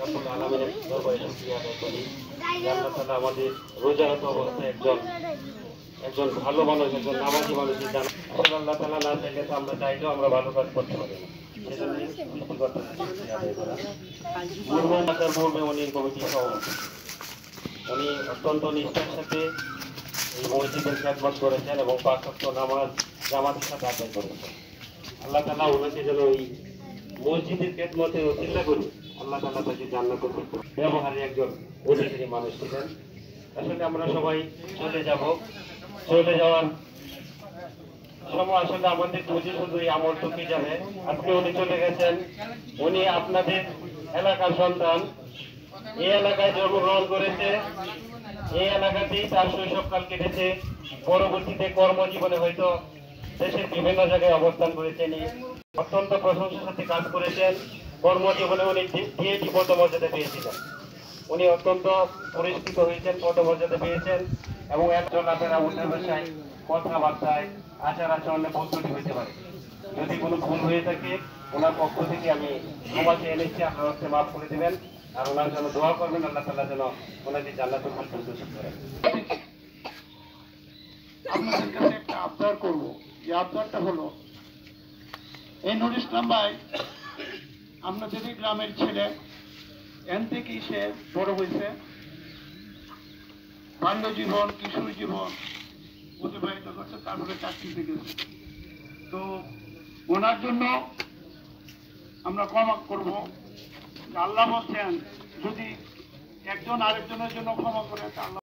রব্বুল আলামিনের দরবারে শুকরিয়া আদায় করি যে আল্লাহ তাআলা আমাদের রোজারত অবস্থায় একজন ভালো মানুষ, একজন নামাজি মানুষের জানা আসলে আল্লাহ তাআলা না চাইলে তো আমরা চাইলেও আমরা ভালো কাজ করতে পারি না। সেজন্য সৃষ্টিকর্তার শুকরিয়া আদায় করা। পূর্বে উনি কমিটির সভাপতি, উনি অত্যন্ত নিষ্ঠার সাথে এই মসজিদের খেদমত করেছেন এবং ৫ ওয়াক্ত নামাজ জামাতের সাথে আদায় করেছেন। আল্লাহ তাআলা ওনাকে যেন এই মসজিদের খেদমতে ওসিলা করে আল্লাহ তাআলা তাকে জান্নাতুল ফিরদৌস ব্যবহারে একজন অধিকারী মানুষ ছিলেন। আসলে আমরা সবাই চলে যাওয়ার সময় আসলে আমাদের বুঝে শুধু এই আমলটুকু যাবে। আজকে উনি চলে গেছেন, উনি আপনাদের এলাকার সন্তান, এই এলাকায় জন্মগ্রহণ করেছে, এই এলাকাতেই তার শৈশবকাল কেটেছে। পরবর্তীতে কর্মজীবনে হয়তো দেশের বিভিন্ন জায়গায় অবস্থান করেছেন, অত্যন্ত প্রশংসার সাথে কাজ করেছেন। কর্মজীবনে উনি ডিএটি পদমর্যাদা পেয়েছিলেন, উনি অত্যন্ত পুরস্কৃত হয়েছেন, পদমর্যাদা পেয়েছেন এবং একজন আপনারা উঠে বসায় কথাবার্তায় আচার আচরণে ভুল হইতে পারে। যদি কোনো ভুল হয়ে থাকে ওনার পক্ষ থেকে আমি ক্ষমা চেয়ে এনেছি, আপনারা হচ্ছে মাফ করে দেবেন আর ওনার জন্য দোয়া করবেন, আল্লাহ তাআলা যেন ওনাকে জান্নাতুল ফিরদৌস নসিব করেন। আপনাদের কাছে একটা আবদার করব, যে আবদারটা হলো এই নুর ইসলাম ভাই আপনাদেরই গ্রামের ছেলে, এন থেকেই সে বড় হয়েছে, বাল্য জীবন কিশোর জীবন অতিবাহিত করছে, তারপরে চাকরিতে গেছে। তো ওনার জন্য আমরা ক্ষমা করব। আল্লাহ বলছেন যদি একজন আরেকজনের জন্য ক্ষমা করে, আল্লাহ